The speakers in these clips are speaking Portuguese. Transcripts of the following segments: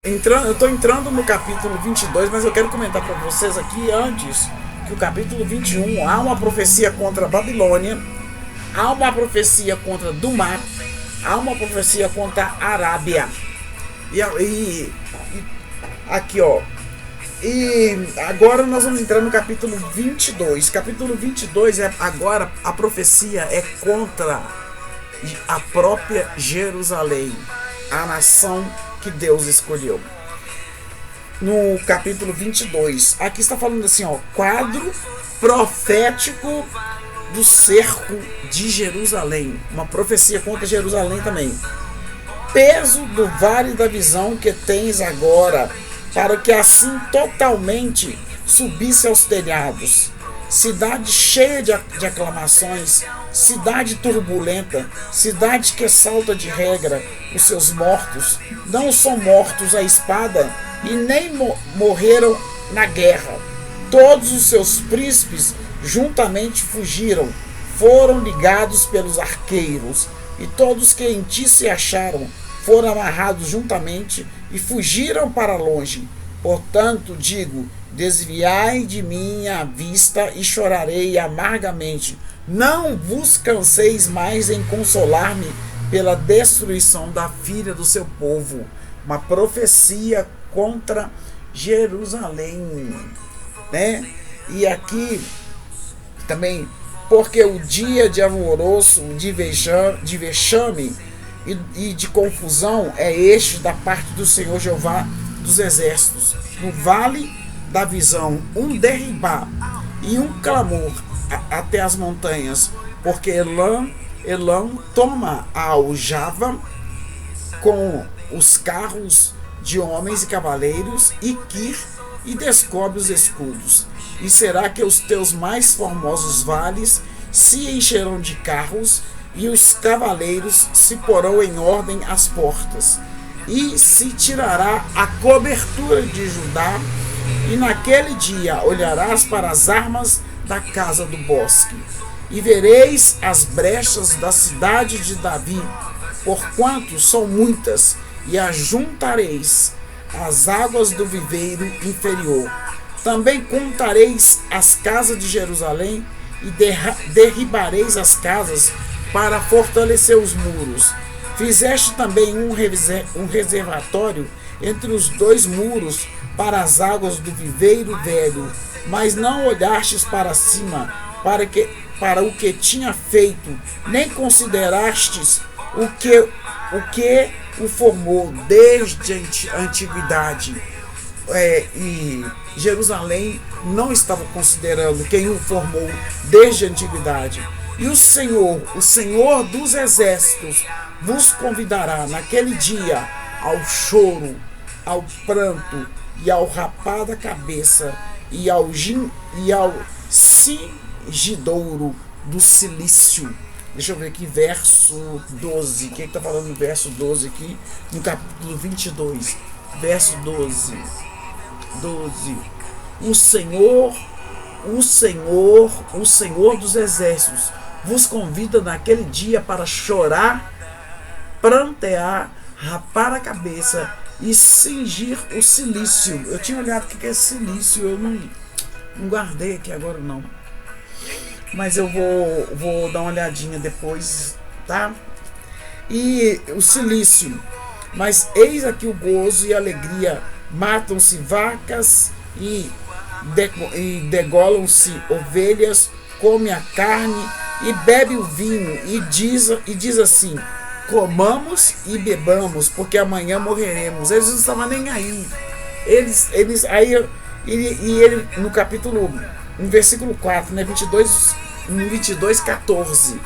eu estou entrando no capítulo 22, mas eu quero comentar para vocês aqui antes que o capítulo 21 há uma profecia contra a Babilônia, há uma profecia contra Dumá, há uma profecia contra a Arábia. E aqui, ó. E agora nós vamos entrar no capítulo 22. Capítulo 22 agora a profecia é contra a própria Jerusalém, a nação que Deus escolheu. No capítulo 22, aqui está falando assim, ó, quadro profético do cerco de Jerusalém, uma profecia contra Jerusalém também. Peso do vale da visão que tens agora, para que assim totalmente subisse aos telhados. Cidade cheia de aclamações, cidade turbulenta, cidade que salta de regra. Os seus mortos não são mortos à espada e nem morreram na guerra. Todos os seus príncipes juntamente fugiram, foram ligados pelos arqueiros, e todos que em ti se acharam foram amarrados juntamente e fugiram para longe. Portanto, digo, desviai de mim a vista e chorarei amargamente. Não vos canseis mais em consolar-me pela destruição da filha do seu povo. Uma profecia contra Jerusalém, né? E aqui também, porque o dia de alvoroço, de vexame e de confusão é este da parte do Senhor Jeová dos exércitos. No vale da visão, um derribar e um clamor até as montanhas, porque Elam toma a aljava com os carros de homens e cavaleiros, e Kir, e descobre os escudos. E será que os teus mais formosos vales se encherão de carros, e os cavaleiros se porão em ordem às portas, e se tirará a cobertura de Judá, e naquele dia olharás para as armas da casa do bosque, e vereis as brechas da cidade de Davi, porquanto são muitas, e ajuntareis as águas do viveiro inferior. Também contareis as casas de Jerusalém, e derribareis as casas para fortalecer os muros. Fizeste também um reservatório entre os dois muros para as águas do viveiro velho, mas não olhastes para cima para o que tinha feito, nem considerastes o que o formou desde a antiguidade. E Jerusalém não estava considerando quem o formou desde a antiguidade. E o Senhor dos exércitos, vos convidará naquele dia ao choro, ao pranto e ao rapar da cabeça e ao cingidouro do cilício. Deixa eu ver aqui, verso 12. O que está falando no verso 12 aqui? No capítulo 22, verso 12. O Senhor dos exércitos vos convida naquele dia para chorar, prantear, rapar a cabeça e cingir o cilício. Eu tinha olhado o que é cilício, eu não guardei aqui agora não. Mas eu vou dar uma olhadinha depois, tá? E o cilício. Mas eis aqui o gozo e a alegria. Matam-se vacas e degolam-se ovelhas, come a carne e bebe o vinho, e diz assim: comamos e bebamos, porque amanhã morreremos. Eles não estavam nem aí. Eles aí, ele no capítulo, no versículo 4, né, 22:14.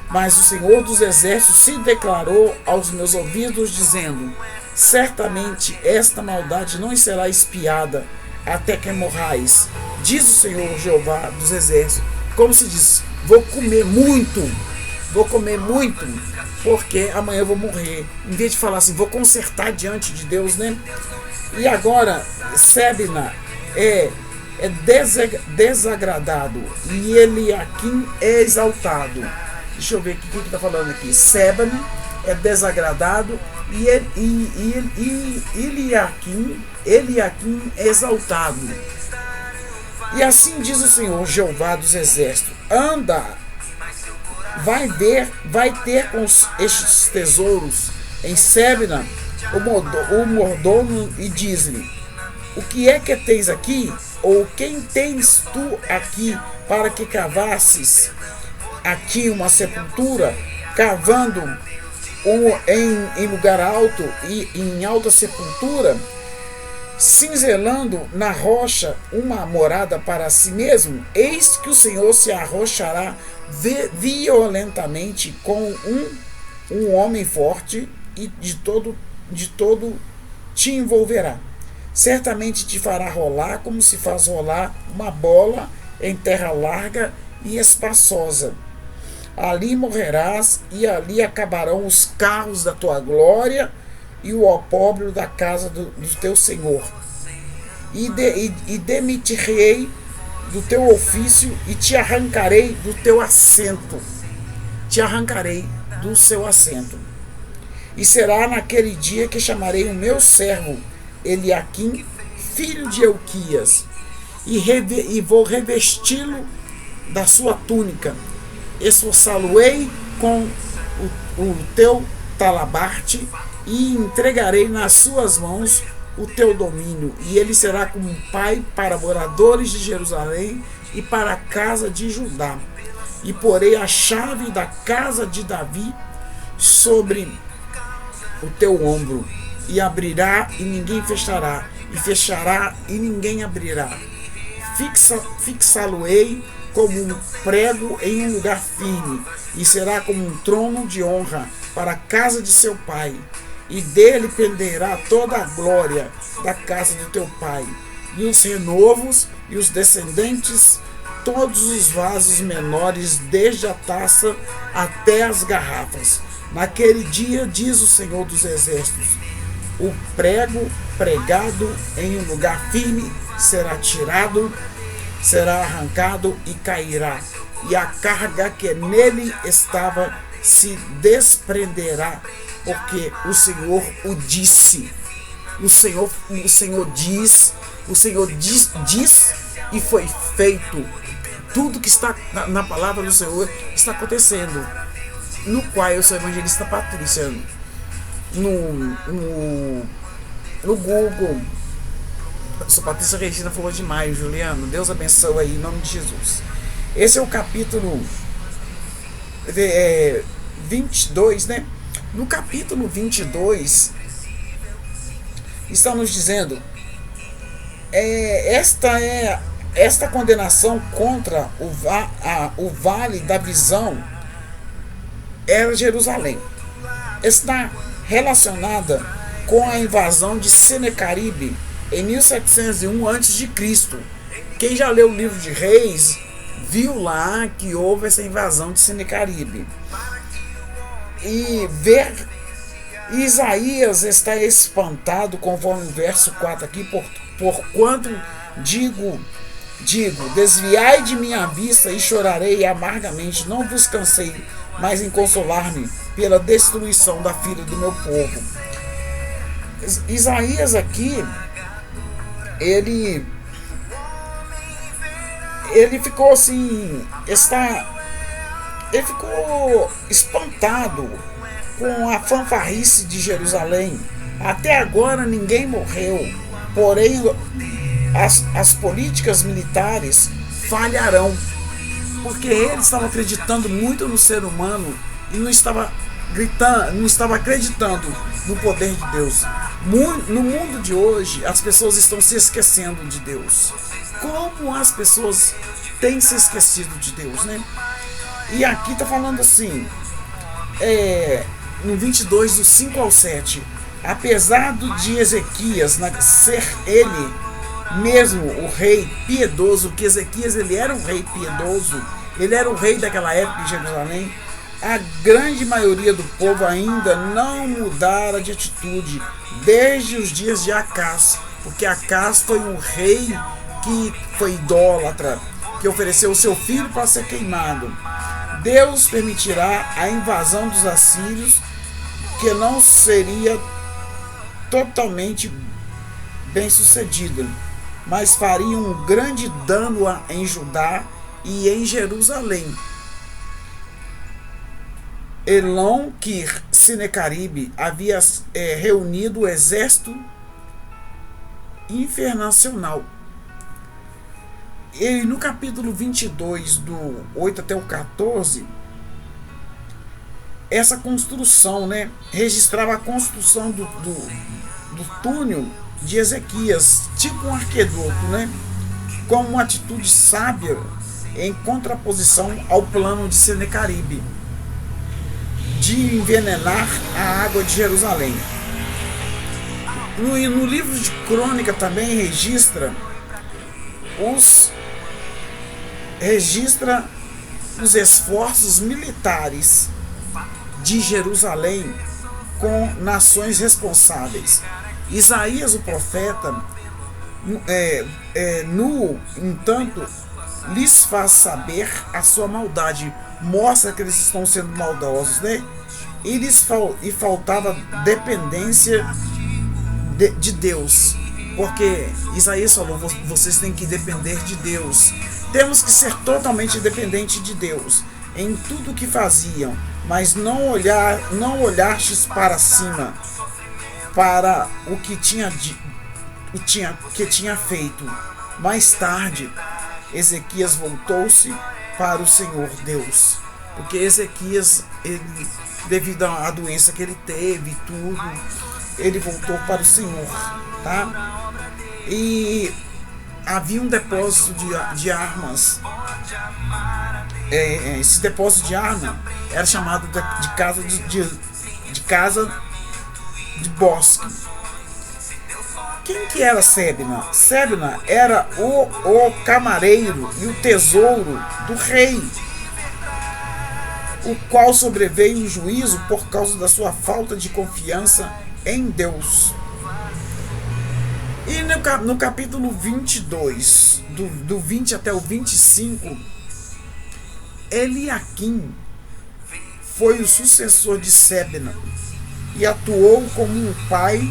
Mas o Senhor dos exércitos se declarou aos meus ouvidos, dizendo: certamente esta maldade não será espiada até que morrais, diz o Senhor Jeová dos exércitos. Como se diz, vou comer muito, porque amanhã eu vou morrer. Em vez de falar assim, vou consertar diante de Deus, né? E agora, Sebna é desagradado, e Eliaquim é exaltado. Deixa eu ver o que está falando aqui. Sebna é desagradado, e Eliaquim é exaltado. E assim diz o Senhor Jeová dos Exércitos: anda, vai ter com estes tesouros em Sebna o mordomo, e diz-lhe: o que é que tens aqui? Ou quem tens tu aqui, para que cavasses aqui uma sepultura, cavando em lugar alto e em alta sepultura, cinzelando na rocha uma morada para si mesmo? Eis que o Senhor se arrochará violentamente com um homem forte, e de todo te envolverá. Certamente te fará rolar como se faz rolar uma bola em terra larga e espaçosa. Ali morrerás, e ali acabarão os carros da tua glória e o opróbrio da casa do teu Senhor. E demitir-ei do teu ofício, e te arrancarei do teu assento. Te arrancarei do seu assento. E será naquele dia que chamarei o meu servo Eliaquim, filho de Elquias, e vou revesti-lo da sua túnica, esforçá-lo-ei com o teu talabarte, e entregarei nas suas mãos o teu domínio, e ele será como um pai para moradores de Jerusalém e para a casa de Judá. E porei a chave da casa de Davi sobre o teu ombro, e abrirá e ninguém fechará, e fechará e ninguém abrirá. Fixá-lo-ei como um prego em um lugar firme, e será como um trono de honra para a casa de seu pai. E dele penderá toda a glória da casa do teu pai, e os renovos e os descendentes, todos os vasos menores, desde a taça até as garrafas. Naquele dia, diz o Senhor dos Exércitos, o prego pregado em um lugar firme será tirado, será arrancado e cairá, e a carga que nele estava se desprenderá, porque o Senhor o disse. O Senhor diz e foi feito. Tudo que está na palavra do Senhor está acontecendo. No qual eu sou evangelista Patrícia no Google. Eu sou Patrícia Regina falou demais, Juliano. Deus abençoe aí, em nome de Jesus. Esse é o capítulo 22, né? No capítulo 22 está nos dizendo esta condenação contra o vale da visão era Jerusalém. Está relacionada com a invasão de Senecarib em 1701 a.C. Quem já leu o livro de Reis viu lá que houve essa invasão de Senecarib. E Isaías está espantado, conforme o verso 4 aqui, porquanto digo, desviai de minha vista e chorarei amargamente, não vos cansei mais em consolar-me pela destruição da filha do meu povo. Isaías aqui, ele ficou assim, ele ficou espantado com a fanfarrice de Jerusalém. Até agora ninguém morreu, porém as políticas militares falharão, porque eles estavam acreditando muito no ser humano e não estava acreditando no poder de Deus. No mundo de hoje, as pessoas estão se esquecendo de Deus. Como as pessoas têm se esquecido de Deus, né? E aqui está falando assim, no 22, do 5 ao 7, apesar de Ezequias ser ele mesmo o rei piedoso, que Ezequias ele era um rei piedoso, ele era o rei daquela época em Jerusalém, a grande maioria do povo ainda não mudara de atitude desde os dias de Acás, porque Acás foi um rei que foi idólatra, que ofereceu o seu filho para ser queimado. Deus permitirá a invasão dos assírios que não seria totalmente bem sucedida, mas faria um grande dano em Judá e em Jerusalém. Elon-Kir Senecaribe havia reunido o exército internacional. E no capítulo 22, do 8 até o 14, essa construção, registrava a construção do túnel de Ezequias, tipo um arqueduto, como uma atitude sábia em contraposição ao plano de Senecaribe de envenenar a água de Jerusalém. No livro de Crônica também registra os esforços militares de Jerusalém com nações responsáveis. Isaías, o profeta, no entanto, lhes faz saber a sua maldade, mostra que eles estão sendo maldosos, e faltava dependência de Deus, porque Isaías falou: vocês têm que depender de Deus, temos que ser totalmente dependentes de Deus em tudo que faziam, mas não olhastes para cima, para o que tinha feito. Mais tarde, Ezequias voltou-se para o Senhor Deus, porque Ezequias, devido à doença que ele teve, ele voltou para o Senhor, tá? E havia um depósito de armas. Esse depósito de arma era chamado de casa de bosque. Quem que era Sebna? Sebna era o camareiro e o tesouro do rei, o qual sobreveio um juízo por causa da sua falta de confiança em Deus. E no capítulo 22, do 20 até o 25, Eliaquim foi o sucessor de Sebna e atuou como um pai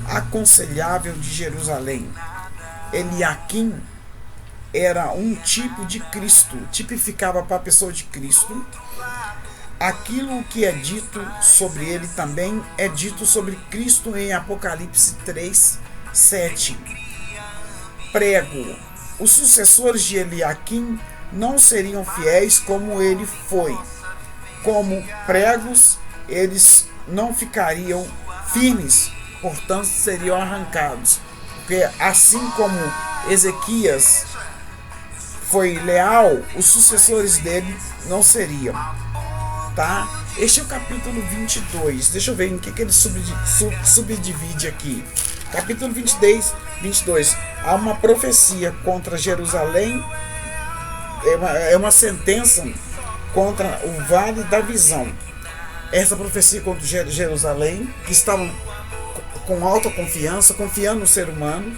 aconselhável de Jerusalém. Eliaquim era um tipo de Cristo, tipificava para a pessoa de Cristo. Aquilo que é dito sobre ele também é dito sobre Cristo em Apocalipse 3:7. Prego: os sucessores de Eliaquim não seriam fiéis como ele foi. Como pregos, eles não ficariam firmes, portanto seriam arrancados. Porque assim como Ezequias foi leal, os sucessores dele não seriam. Tá? Este é o capítulo 22. Deixa eu ver em que ele subdivide aqui. Capítulo 22. Há uma profecia contra Jerusalém. É uma sentença contra o Vale da Visão. Essa profecia contra Jerusalém, que estavam com alta confiança, confiando no ser humano.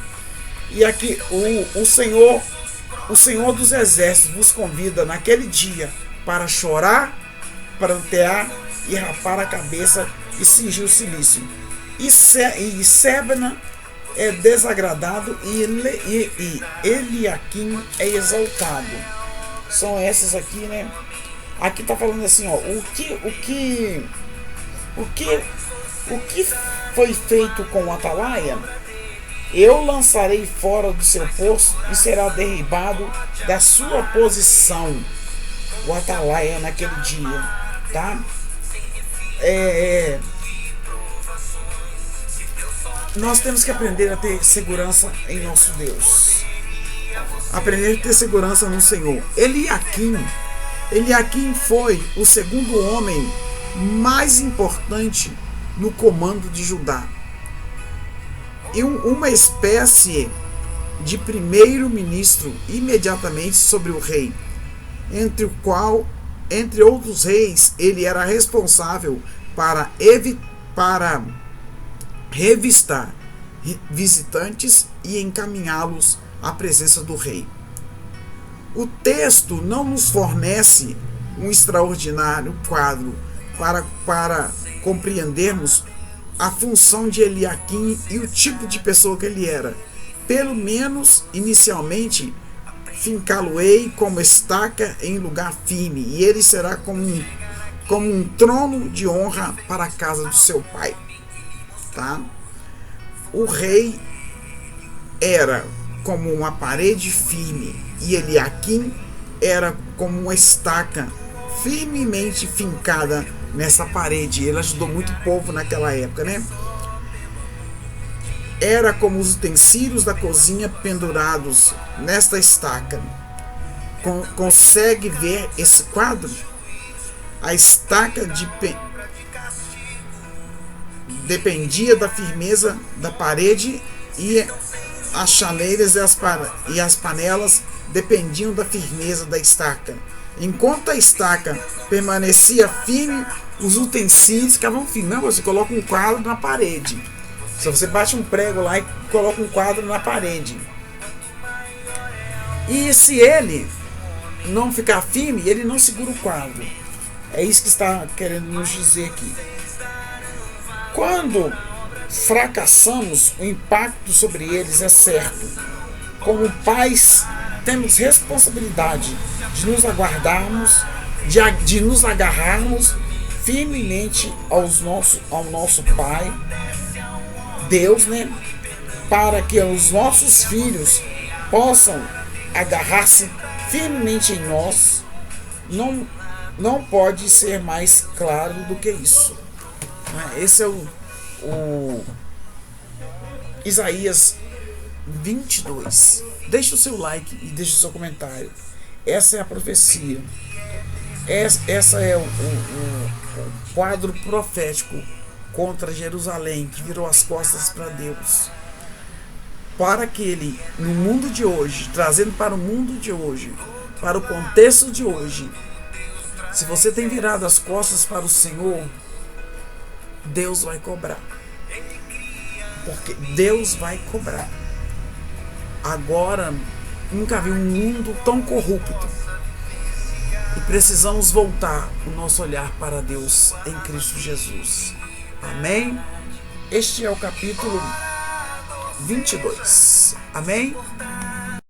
E aqui o Senhor dos Exércitos vos convida naquele dia para chorar, prantear e rapar a cabeça e cingir o cilício. E Sebna é desagradado e Eliaquim é exaltado. São essas aqui, Aqui tá falando assim, o que foi feito com o Atalaia? Eu lançarei fora do seu posto e será derribado da sua posição. O Atalaia naquele dia, tá? Nós temos que aprender a ter segurança em nosso Deus. Aprender a ter segurança no Senhor. Eliaquim foi o segundo homem mais importante no comando de Judá. E uma espécie de primeiro-ministro imediatamente sobre o rei, entre outros reis, ele era responsável para revistar visitantes e encaminhá-los à presença do rei. O texto não nos fornece um extraordinário quadro para compreendermos a função de Eliaquim e o tipo de pessoa que ele era. Pelo menos, inicialmente, fincá-lo-ei como estaca em lugar firme, e ele será como um trono de honra para a casa do seu pai. Tá? O rei era como uma parede firme, e Eliaquim era como uma estaca firmemente fincada nessa parede. Ele ajudou muito o povo naquela época, né? Era como os utensílios da cozinha pendurados nesta estaca. Consegue ver esse quadro? A estaca dependia da firmeza da parede, e as chaleiras e as panelas dependiam da firmeza da estaca. Enquanto a estaca permanecia firme, os utensílios ficavam firmes. Não, você coloca um quadro na parede. Se você bate um prego lá e coloca um quadro na parede. E se ele não ficar firme, ele não segura o quadro. É isso que está querendo nos dizer aqui. Quando fracassamos, o impacto sobre eles é certo. Como pais, temos responsabilidade de nos aguardarmos, de nos agarrarmos firmemente ao nosso Pai, Deus, né? Para que os nossos filhos possam agarrar-se firmemente em nós. Não pode ser mais claro do que isso. Esse é o Isaías 22. Deixe o seu like e deixe o seu comentário. Essa é a profecia. Essa é o quadro profético contra Jerusalém, que virou as costas para Deus. Para que ele, no mundo de hoje, trazendo para o mundo de hoje, para o contexto de hoje, se você tem virado as costas para o Senhor, Deus vai cobrar. Porque Deus vai cobrar. Agora, nunca vi um mundo tão corrupto. E precisamos voltar o nosso olhar para Deus em Cristo Jesus. Amém? Este é o capítulo 22. Amém?